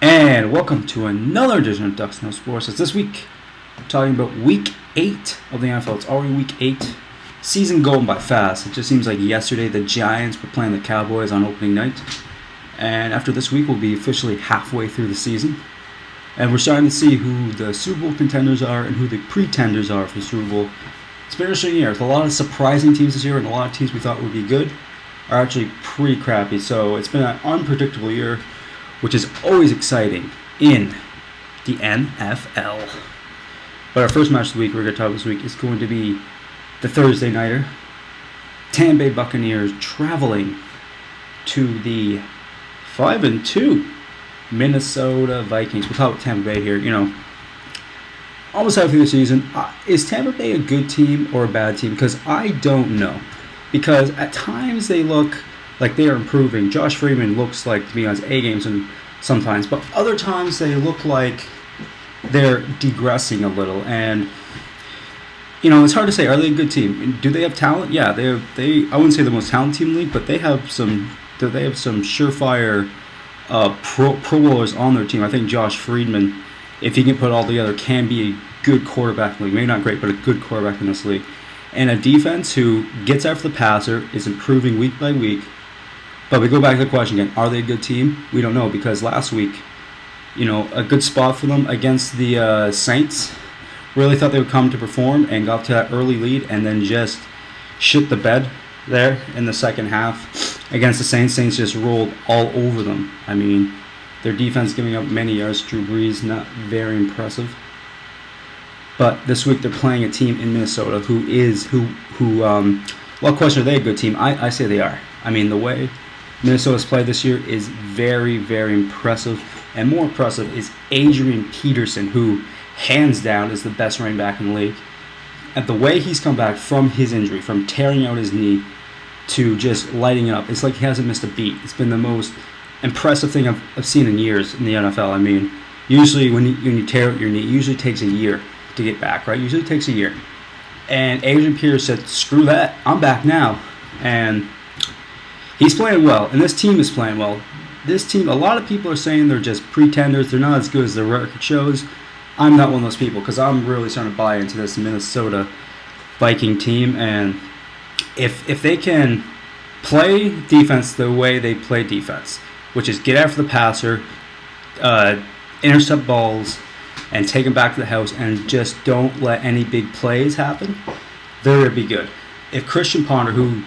And welcome to another edition of Ducks No Sports. As this week, we're talking about Week 8 of the NFL. It's already Week 8. Season going by fast. It just seems like yesterday the Giants were playing the Cowboys on opening night. And after this week, we'll be officially halfway through the season. And we're starting to see who the Super Bowl contenders are and who the pretenders are for the Super Bowl. It's been an interesting year. There's a lot of surprising teams this year, and a lot of teams we thought would be good are actually pretty crappy. So it's been an unpredictable year, which is always exciting in the NFL. But our first match of the week we're going to talk about this week is going to be the Thursday nighter. Tampa Bay Buccaneers traveling to the 5-2 Minnesota Vikings. We'll talk about Tampa Bay here. Almost halfway through the season. Is Tampa Bay a good team or a bad team? Because I don't know. Because at times they look like they are improving. Josh Freeman looks like to be on his A games and sometimes, but other times they look like they're degressing a little. And it's hard to say. Are they a good team? Do they have talent? Yeah, they. I wouldn't say the most talented team in the league, but they have some. They have some surefire Pro Bowlers on their team. I think Josh Freeman, if he can put it all together, can be a good quarterback in the league. Maybe not great, but a good quarterback in this league. And a defense who gets after the passer, is improving week by week. But we go back to the question again, are they a good team? We don't know, because last week, a good spot for them against the Saints. Really thought they would come to perform and got to that early lead and then just shit the bed there in the second half against the Saints. Saints just rolled all over them. I mean, their defense giving up many yards. Drew Brees, not very impressive. But this week they're playing a team in Minnesota well, question, are they a good team? I say they are. I mean, the way Minnesota's played this year is very, very impressive. And more impressive is Adrian Peterson, who hands down is the best running back in the league. And the way he's come back from his injury, from tearing out his knee to just lighting it up, it's like he hasn't missed a beat. It's been the most impressive thing I've seen in years in the NFL. I mean, usually when you tear out your knee, it usually takes a year to get back, right? Usually takes a year. And Adrian Peterson said, screw that, I'm back now. And he's playing well, and this team is playing well. This team, a lot of people are saying they're just pretenders. They're not as good as their record shows. I'm not one of those people, because I'm really starting to buy into this Minnesota Viking team. And if they can play defense the way they play defense, which is get after the passer, intercept balls, and take them back to the house, and just don't let any big plays happen, they're going to be good. If Christian Ponder, who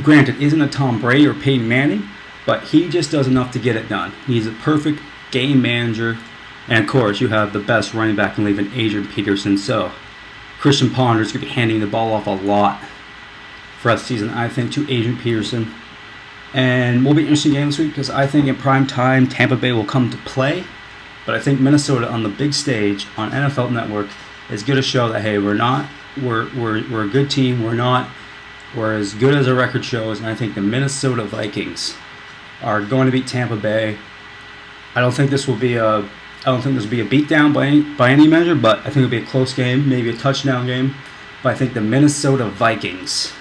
granted isn't a Tom Brady or Peyton Manning, but he just does enough to get it done. He's a perfect game manager, and of course you have the best running back in the league in Adrian Peterson. So Christian Ponder is going to be handing the ball off a lot for us this season, I think, to Adrian Peterson. And will be an interesting game this week, because I think in prime time Tampa Bay will come to play. But I think Minnesota on the big stage on NFL Network is going to show that, hey, we're a good team. We're as good as our record shows. And I think the Minnesota Vikings are going to beat Tampa Bay. I don't think this will be a beatdown by any measure, but I think it'll be a close game, maybe a touchdown game. But I think the Minnesota Vikings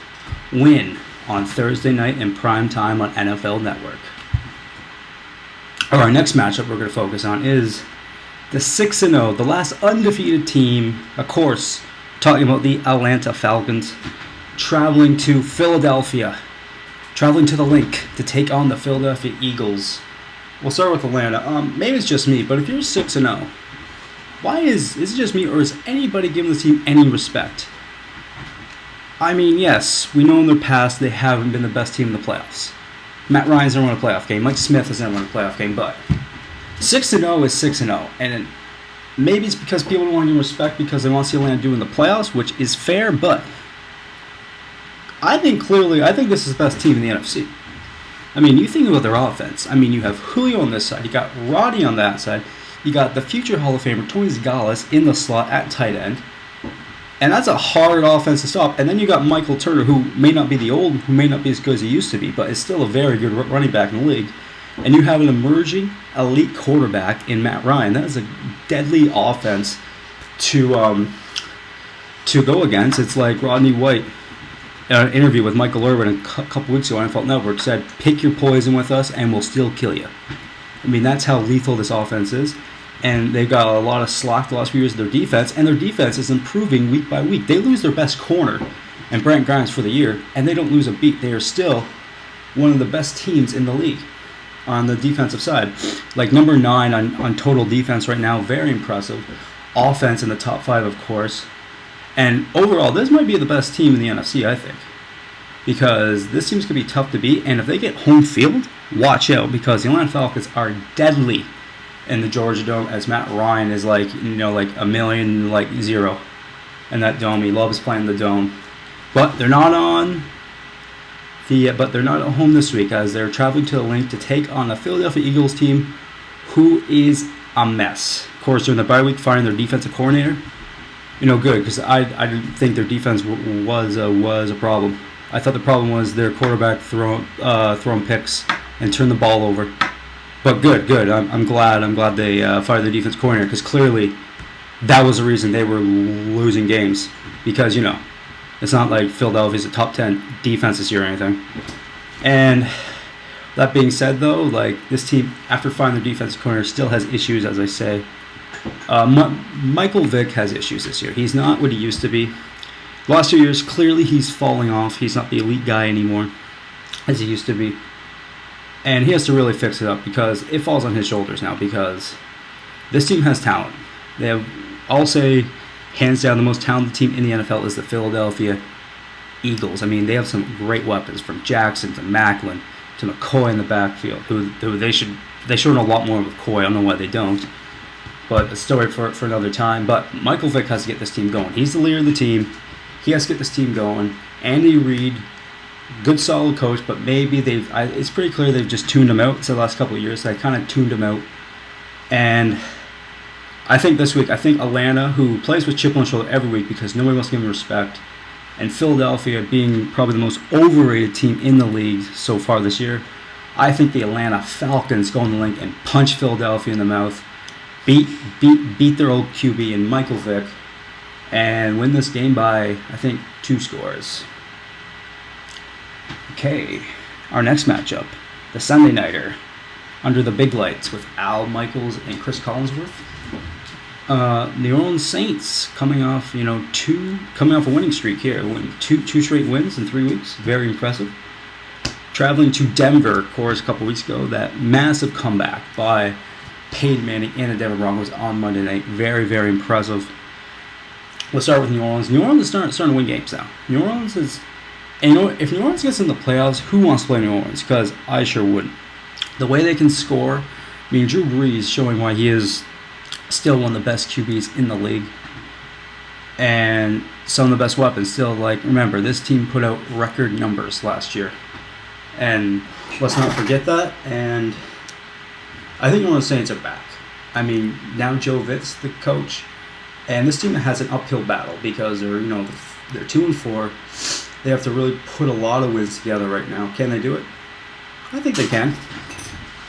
win on Thursday night in prime time on NFL Network. Our next matchup we're going to focus on is the 6-0, the last undefeated team, of course, talking about the Atlanta Falcons, traveling to Philadelphia, traveling to the Link to take on the Philadelphia Eagles. We'll start with Atlanta. Maybe it's just me, but if you're 6-0, why is it just me, or is anybody giving the team any respect? I mean, yes, we know in their past they haven't been the best team in the playoffs. Matt Ryan's never won a playoff game. Mike Smith has never won a playoff game. But 6-0 is 6-0. And maybe it's because people don't want to give respect because they want to see Atlanta do in the playoffs, which is fair. But I think this is the best team in the NFC. I mean, you think about their offense. I mean, you have Julio on this side. You got Roddy on that side. You got the future Hall of Famer Tony Gonzalez in the slot at tight end. And that's a hard offense to stop. And then you got Michael Turner, who may not be as good as he used to be, but is still a very good running back in the league. And you have an emerging elite quarterback in Matt Ryan. That is a deadly offense to go against. It's like Rodney White an interview with Michael Irvin a couple weeks ago on NFL Network said, pick your poison with us and we'll still kill you. I mean, that's how lethal this offense is. And they've got a lot of slack the last few years of their defense, and their defense is improving week by week. They lose their best corner, and Brent Grimes for the year, and they don't lose a beat. They are still one of the best teams in the league on the defensive side. Like number 9 on total defense right now, very impressive. Offense in the top 5, of course. And overall, this might be the best team in the NFC, I think. Because this team's going to be tough to beat, and if they get home field, watch out, because the Atlanta Falcons are deadly in the Georgia Dome, as Matt Ryan is like a million, like zero in that dome. He loves playing the dome. But they're not at home this week, as they're traveling to the Link to take on the Philadelphia Eagles team, who is a mess. Of course, during the bye week, firing their defensive coordinator. Good, because I didn't think their defense was a problem. I thought the problem was their quarterback throwing picks and turn the ball over. But good. I'm glad they fired their defense coordinator, because clearly that was the reason they were losing games. Because it's not like Philadelphia's a top 10 defense this year or anything. And that being said, though, like this team, after firing their defensive coordinator, still has issues, as I say. Michael Vick has issues this year. He's not what he used to be. The last 2 years, clearly he's falling off. He's not the elite guy anymore as he used to be. And he has to really fix it up, because it falls on his shoulders now, because this team has talent. They have, I'll say, hands down, the most talented team in the NFL is the Philadelphia Eagles. I mean, they have some great weapons, from Jackson to Macklin to McCoy in the backfield, who they should know a lot more of McCoy. I don't know why they don't. But a story for another time. But Michael Vick has to get this team going. He's the leader of the team. He has to get this team going. Andy Reid, good solid coach, but maybe it's pretty clear they've just tuned him out. It's the last couple of years. They kind of tuned him out. And I think this week, Atlanta, who plays with chip on shoulder every week because nobody wants to give him respect, and Philadelphia being probably the most overrated team in the league so far this year, I think the Atlanta Falcons go in the Link and punch Philadelphia in the mouth, beat their old QB and Michael Vick, and win this game by, I think, 2 scores. Okay, our next matchup, the Sunday Nighter, under the big lights with Al Michaels and Chris Collinsworth. New Orleans Saints coming off a winning streak here, two straight wins in 3 weeks, very impressive. Traveling to Denver, of course, a couple weeks ago, that massive comeback by Peyton Manning and the Denver Broncos on Monday night, very, very impressive. Let's start with New Orleans. New Orleans is starting to win games now. New Orleans is, and if New Orleans gets in the playoffs, who wants to play New Orleans? Because I sure wouldn't. The way they can score, I mean, Drew Brees showing why he is still one of the best QBs in the league, and some of the best weapons still. Like, remember, this team put out record numbers last year, and let's not forget that. And I think New Orleans Saints are back. I mean, now Joe Vitt's the coach, and this team has an uphill battle because they're 2-4. They have to really put a lot of wins together right now. Can they do it? I think they can.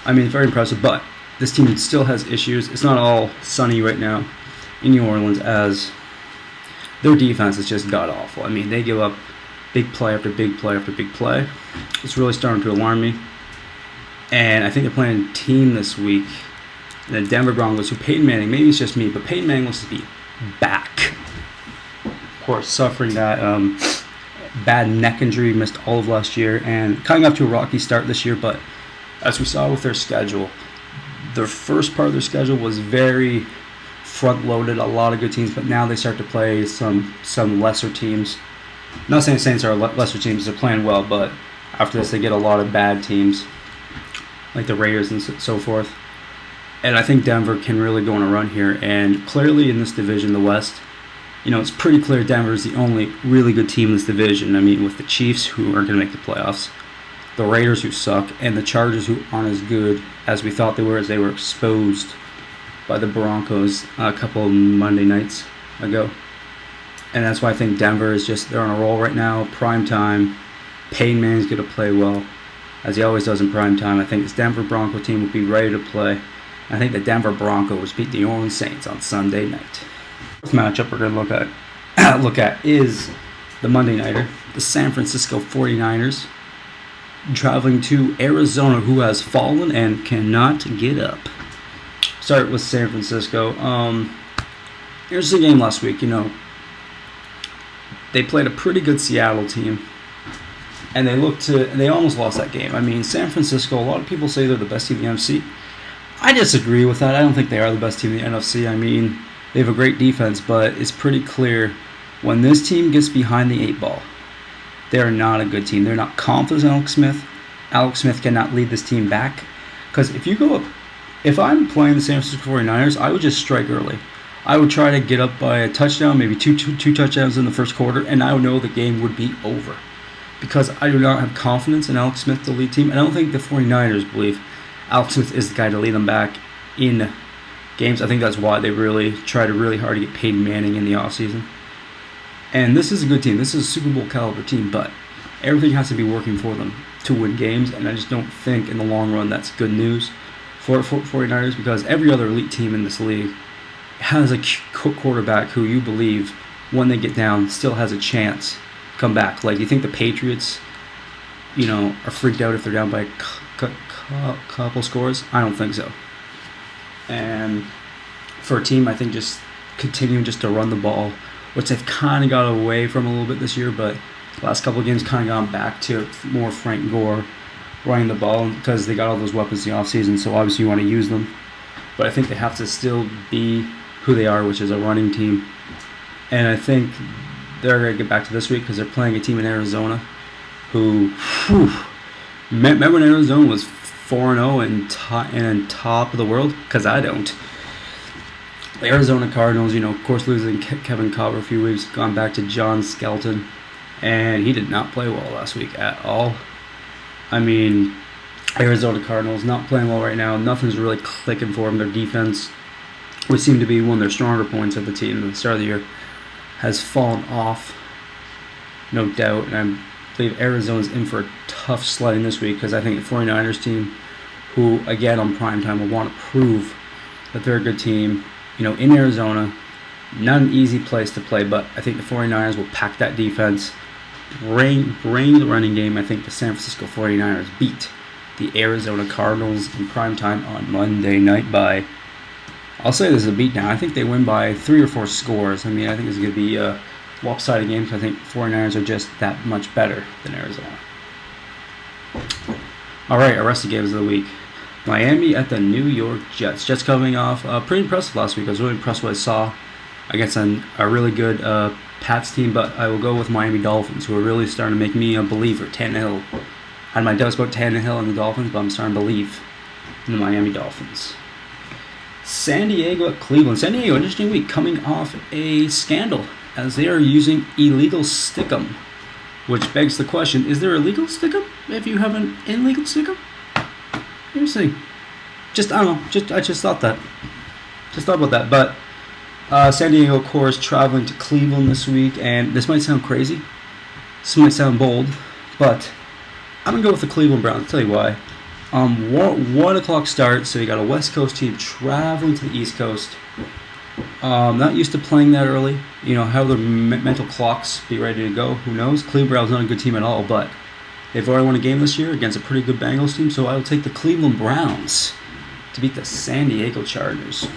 I mean, very impressive, but this team still has issues. It's not all sunny right now in New Orleans, as their defense is just god-awful. I mean, they give up big play after big play after big play. It's really starting to alarm me. And I think they're playing a team this week, the Denver Broncos, who Peyton Manning, maybe it's just me, but Peyton Manning looks to be back. Of course, suffering that bad neck injury, missed all of last year, and coming off to a rocky start this year. But as we saw with their schedule, their first part of their schedule was very front-loaded, a lot of good teams, but now they start to play some lesser teams. I'm not saying Saints are lesser teams, they're playing well, but after this they get a lot of bad teams, like the Raiders and so forth. And I think Denver can really go on a run here, and clearly in this division, the West, it's pretty clear Denver is the only really good team in this division. I mean, with the Chiefs, who aren't going to make the playoffs, the Raiders, who suck, and the Chargers, who aren't as good as we thought they were, as they were exposed by the Broncos a couple of Monday nights ago. And that's why I think Denver is they're on a roll right now, prime time. Peyton Manning's going to play well, as he always does in prime time. I think this Denver Bronco team will be ready to play. I think the Denver Broncos beat the New Orleans Saints on Sunday night. The fourth matchup we're going to look at is the Monday Nighter, the San Francisco 49ers, traveling to Arizona, who has fallen and cannot get up. Start with San Francisco. Here's the game last week. They played a pretty good Seattle team, and they almost lost that game. I mean, San Francisco, a lot of people say they're the best team in the NFC. I disagree with that. I don't think they are the best team in the NFC. I mean, they have a great defense, but it's pretty clear when this team gets behind the 8 ball, they are not a good team. They're not confident in Alex Smith. Alex Smith cannot lead this team back. Because if I'm playing the San Francisco 49ers, I would just strike early. I would try to get up by a touchdown, maybe two touchdowns in the first quarter, and I would know the game would be over. Because I do not have confidence in Alex Smith to lead team, and I don't think the 49ers believe Alex Smith is the guy to lead them back in games. I think that's why they really tried really hard to get Peyton Manning in the offseason. And this is a good team. This is a Super Bowl caliber team, but everything has to be working for them to win games, and I just don't think in the long run that's good news for 49ers, because every other elite team in this league has a quarterback who you believe when they get down still has a chance to come back. Like, you think the Patriots, are freaked out if they're down by a couple scores? I don't think so. And for a team, I think just continuing just to run the ball, which they've kind of got away from a little bit this year, but the last couple of games kind of gone back to more Frank Gore running the ball because they got all those weapons in the offseason, so obviously you want to use them. But I think they have to still be who they are, which is a running team. And I think they're going to get back to this week because they're playing a team in Arizona who, remember when Arizona was 4-0 and top of the world? Because I don't. The Arizona Cardinals, of course, losing Kevin Colbert a few weeks, gone back to John Skelton, and he did not play well last week at all. I mean, Arizona Cardinals not playing well right now. Nothing's really clicking for them. Their defense, which seemed to be one of their stronger points of the team at the start of the year, has fallen off, no doubt. And I believe Arizona's in for a tough sledding this week because I think the 49ers team, who, again, on primetime will want to prove that they're a good team, in Arizona, not an easy place to play, but I think the 49ers will pack that defense, bring the running game. I think the San Francisco 49ers beat the Arizona Cardinals in primetime on Monday night by, I'll say this is a beatdown. I think they win by 3 or 4 scores. I mean, I think it's going to be a lopsided game because I think 49ers are just that much better than Arizona. All right, our rest of the games of the week. Miami at the New York Jets. Jets coming off pretty impressive last week. I was really impressed with what I saw against a really good Pats team, but I will go with Miami Dolphins, who are really starting to make me a believer. Tannehill. I had my doubts about Tannehill and the Dolphins, but I'm starting to believe in the Miami Dolphins. San Diego at Cleveland. San Diego, interesting week, coming off a scandal as they are using illegal stickum, which begs the question, is there a legal stickum if you have an illegal stickum? Interesting. I don't know. I just thought that. Just thought about that. But San Diego, of course, traveling to Cleveland this week, and this might sound crazy. This might sound bold, but I'm going to go with the Cleveland Browns. I'll tell you why. 1 o'clock start, so you got a West Coast team traveling to the East Coast. Not used to playing that early. How their mental clocks be ready to go. Who knows? Cleveland Browns not a good team at all, but they've already won a game this year against a pretty good Bengals team, so I will take the Cleveland Browns to beat the San Diego Chargers.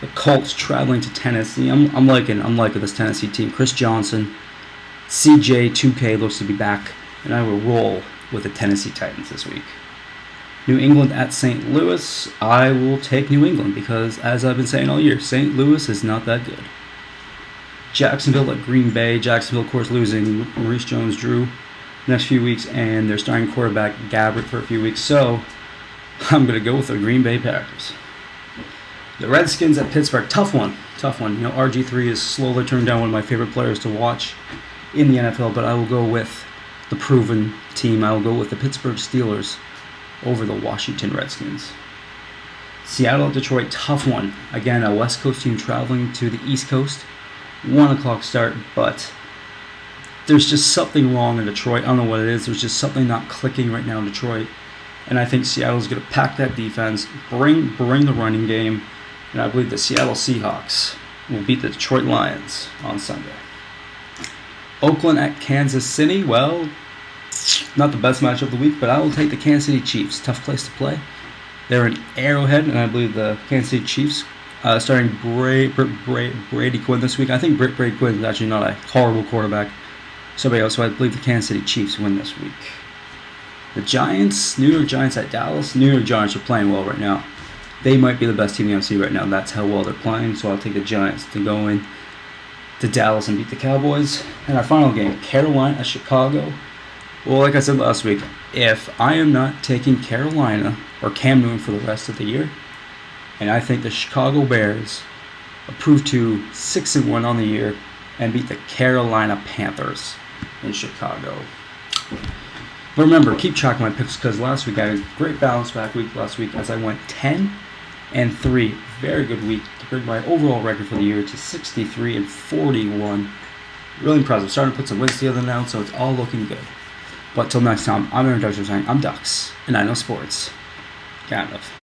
The Colts traveling to Tennessee. I'm liking this Tennessee team. Chris Johnson, CJ2K looks to be back, and I will roll with the Tennessee Titans this week. New England at St. Louis. I will take New England because, as I've been saying all year, St. Louis is not that good. Jacksonville at Green Bay. Jacksonville, of course, losing Maurice Jones-Drew next few weeks, and they're starting quarterback Gabbert for a few weeks, so I'm going to go with the Green Bay Packers. The Redskins at Pittsburgh. Tough one. RG3 is slowly turning down one of my favorite players to watch in the NFL, but I will go with the proven team. I will go with the Pittsburgh Steelers over the Washington Redskins. Seattle at Detroit. Tough one. Again, a West Coast team traveling to the East Coast. 1 o'clock start, but there's just something wrong in Detroit. I don't know what it is. There's just something not clicking right now in Detroit. And I think Seattle's going to pack that defense, bring the running game, and I believe the Seattle Seahawks will beat the Detroit Lions on Sunday. Oakland at Kansas City. Well, not the best match of the week, but I will take the Kansas City Chiefs. Tough place to play. They're in Arrowhead, and I believe the Kansas City Chiefs, starting Brady Quinn this week. I think Brady Quinn is actually not a horrible quarterback. So I believe the Kansas City Chiefs win this week. The Giants, New York Giants at Dallas. New York Giants are playing well right now. They might be the best team in the NFC right now. That's how well they're playing. So I'll take the Giants to go in to Dallas and beat the Cowboys. And our final game, Carolina at Chicago. Well, like I said last week, if I am not taking Carolina or Cam Newton for the rest of the year, and I think the Chicago Bears improved to 6-1 on the year and beat the Carolina Panthers in Chicago. But remember, keep track of my picks because last week I had a great bounce back week last week as I went 10-3. Very good week to bring my overall record for the year to 63-41. Really impressive. Starting to put some wins together now, so it's all looking good. But till next time, I'm Aaron Dutcher saying I'm Ducks, and I know sports. Kind of.